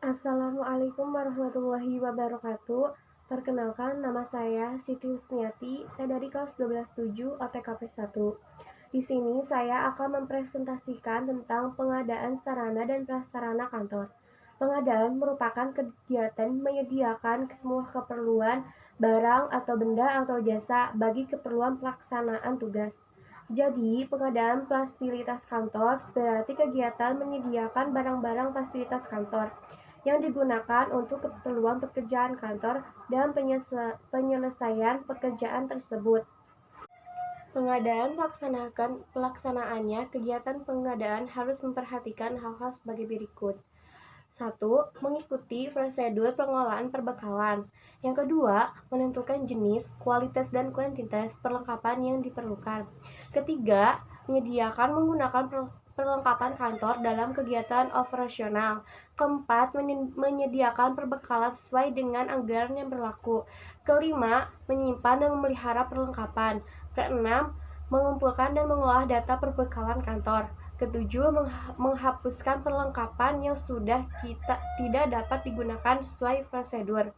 Assalamualaikum warahmatullahi wabarakatuh. Perkenalkan, nama saya Siti Husniati. Saya dari kelas 12/7 OTKP 1. Di sini saya akan mempresentasikan tentang pengadaan sarana dan prasarana kantor. Pengadaan merupakan kegiatan menyediakan semua keperluan, barang atau benda atau jasa bagi keperluan pelaksanaan tugas. Jadi, pengadaan fasilitas kantor berarti kegiatan menyediakan barang-barang fasilitas kantor yang digunakan untuk keperluan pekerjaan kantor dan penyelesaian pekerjaan tersebut. Pengadaan pelaksanaannya, kegiatan pengadaan harus memperhatikan hal-hal sebagai berikut. 1. Mengikuti prosedur pengolahan perbekalan. Yang kedua, menentukan jenis, kualitas, dan kuantitas perlengkapan yang diperlukan. Ketiga, menyediakan menggunakan perlengkapan kantor dalam kegiatan operasional. Keempat, menyediakan perbekalan sesuai dengan anggaran yang berlaku. Kelima, menyimpan dan memelihara perlengkapan. Keenam, mengumpulkan dan mengolah data perbekalan kantor. Ketujuh, menghapuskan perlengkapan yang sudah tidak dapat digunakan sesuai prosedur.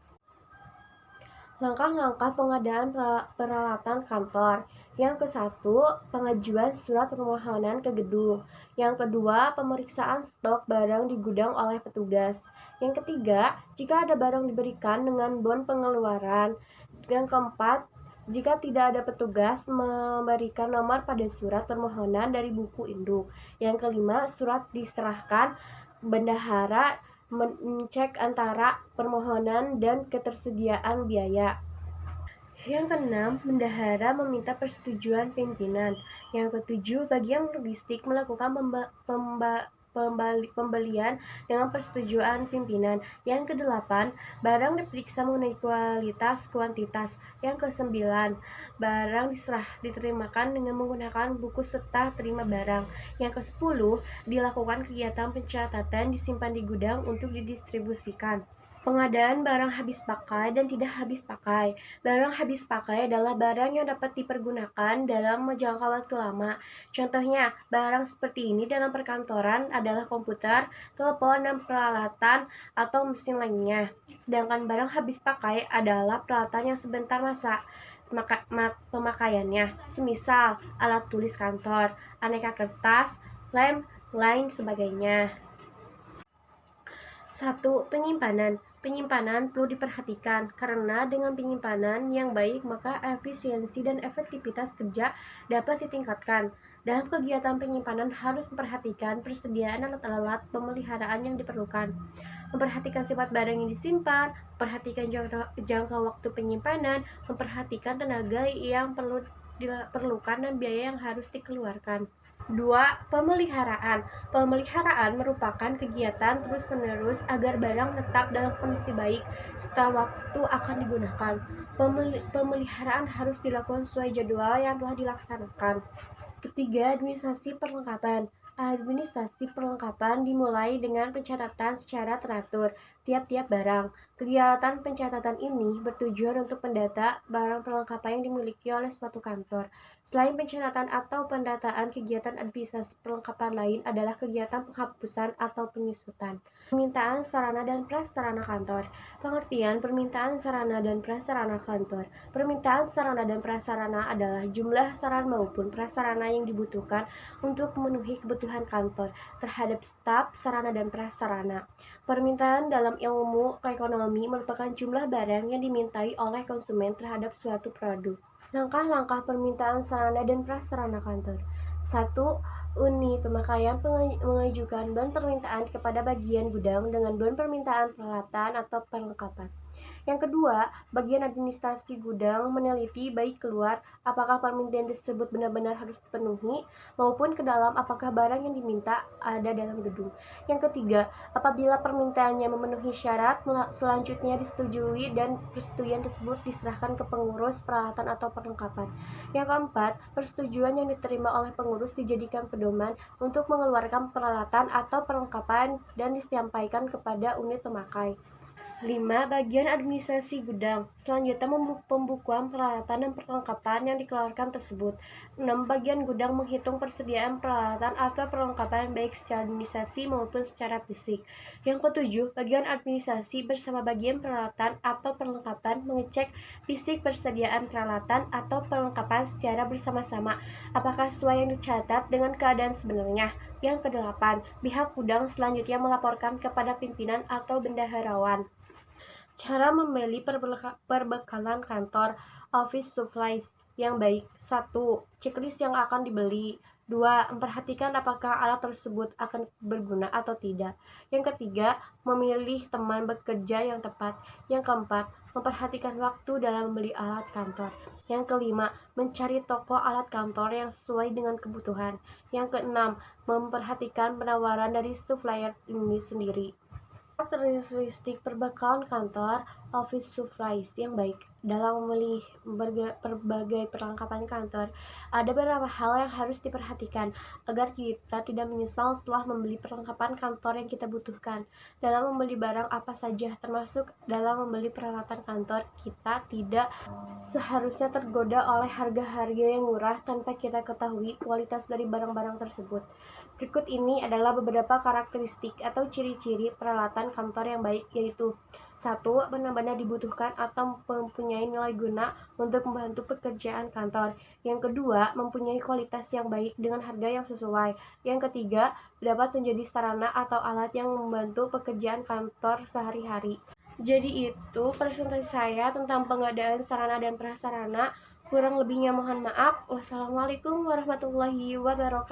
Langkah-langkah pengadaan peralatan kantor. Yang ke-1, pengajuan surat permohonan ke gedung. Yang kedua, pemeriksaan stok barang di gudang oleh petugas. Yang ketiga, jika ada barang diberikan dengan bon pengeluaran. Yang keempat, jika tidak ada petugas, memberikan nomor pada surat permohonan dari buku induk. Yang kelima, surat diserahkan bendahara mengecek antara permohonan dan ketersediaan biaya. Yang keenam, bendahara meminta persetujuan pimpinan. Yang ketujuh, bagian logistik melakukan pembelian dengan persetujuan pimpinan. Yang kedelapan, barang diperiksa mengenai kualitas, kuantitas. Yang kesembilan, barang diterimakan dengan menggunakan buku serta terima barang. Yang kesepuluh, dilakukan kegiatan pencatatan disimpan di gudang untuk didistribusikan. Pengadaan barang habis pakai dan tidak habis pakai. Barang habis pakai adalah barang yang dapat dipergunakan dalam jangka waktu lama. Contohnya, barang seperti ini dalam perkantoran adalah komputer, telepon, dan peralatan atau mesin lainnya. Sedangkan barang habis pakai adalah peralatan yang sebentar masa pemakaiannya, semisal alat tulis kantor, aneka kertas, lem, lain sebagainya. 1. Penyimpanan. Penyimpanan perlu diperhatikan karena dengan penyimpanan yang baik maka efisiensi dan efektivitas kerja dapat ditingkatkan. Dalam kegiatan penyimpanan harus memperhatikan persediaan alat-alat pemeliharaan yang diperlukan, memperhatikan sifat barang yang disimpan, memperhatikan jangka waktu penyimpanan, memperhatikan tenaga yang perlu diperlukan dan biaya yang harus dikeluarkan. 2. Pemeliharaan. Pemeliharaan merupakan kegiatan terus-menerus agar barang tetap dalam kondisi baik setelah waktu akan digunakan. Pemeliharaan harus dilakukan sesuai jadwal yang telah dilaksanakan. Ketiga, administrasi perlengkapan. Administrasi perlengkapan dimulai dengan pencatatan secara teratur tiap-tiap barang. Kegiatan pencatatan ini bertujuan untuk mendata barang perlengkapan yang dimiliki oleh suatu kantor. Selain pencatatan atau pendataan, kegiatan administrasi perlengkapan lain adalah kegiatan penghapusan atau penyusutan. Permintaan sarana dan prasarana kantor. Pengertian permintaan sarana dan prasarana kantor. Permintaan sarana dan prasarana adalah jumlah sarana maupun prasarana yang dibutuhkan untuk memenuhi kebutuhan kantor terhadap staf, sarana, dan prasarana. Permintaan dalam ilmu ekonomi merupakan jumlah barang yang dimintai oleh konsumen terhadap suatu produk. Langkah-langkah permintaan sarana dan prasarana kantor. 1. Unit pemakaian mengajukan bon permintaan kepada bagian gudang dengan bon permintaan peralatan atau perlengkapan. Yang kedua, bagian administrasi gudang meneliti baik keluar apakah permintaan tersebut benar-benar harus dipenuhi maupun ke dalam apakah barang yang diminta ada dalam gedung. Yang ketiga, apabila permintaannya memenuhi syarat, selanjutnya disetujui dan persetujuan tersebut diserahkan ke pengurus peralatan atau perlengkapan. Yang keempat, persetujuan yang diterima oleh pengurus dijadikan pedoman untuk mengeluarkan peralatan atau perlengkapan dan disampaikan kepada unit pemakai. 5. Bagian administrasi gudang. Selanjutnya pembukuan peralatan dan perlengkapan yang dikeluarkan tersebut. 6. Bagian gudang menghitung persediaan peralatan atau perlengkapan baik secara administrasi maupun secara fisik. Yang ketujuh, bagian administrasi bersama bagian peralatan atau perlengkapan mengecek fisik persediaan peralatan atau perlengkapan secara bersama-sama apakah sesuai yang dicatat dengan keadaan sebenarnya. Yang kedelapan, pihak gudang selanjutnya melaporkan kepada pimpinan atau bendaharawan. Cara membeli perbekalan kantor office supplies yang baik. 1. Checklist yang akan dibeli. 2. Memperhatikan apakah alat tersebut akan berguna atau tidak. Yang ketiga, memilih teman bekerja yang tepat. Yang keempat, memperhatikan waktu dalam membeli alat kantor. Yang kelima, mencari toko alat kantor yang sesuai dengan kebutuhan. Yang keenam, memperhatikan penawaran dari supplier ini sendiri. Karakteristik perbekalan kantor office supplies yang baik. Dalam memilih berbagai perlengkapan kantor, ada beberapa hal yang harus diperhatikan agar kita tidak menyesal setelah membeli perlengkapan kantor yang kita butuhkan. Dalam membeli barang apa saja, termasuk dalam membeli peralatan kantor, kita tidak seharusnya tergoda oleh harga-harga yang murah tanpa kita ketahui kualitas dari barang-barang tersebut. Berikut ini adalah beberapa karakteristik atau ciri-ciri peralatan kantor yang baik, yaitu 1. Benar-benar dibutuhkan atau mempunyai nilai guna untuk membantu pekerjaan kantor. Yang kedua, mempunyai kualitas yang baik dengan harga yang sesuai. Yang ketiga, dapat menjadi sarana atau alat yang membantu pekerjaan kantor sehari-hari. Jadi itu presentasi saya tentang pengadaan sarana dan prasarana. Kurang lebihnya mohon maaf. Wassalamualaikum warahmatullahi wabarakatuh.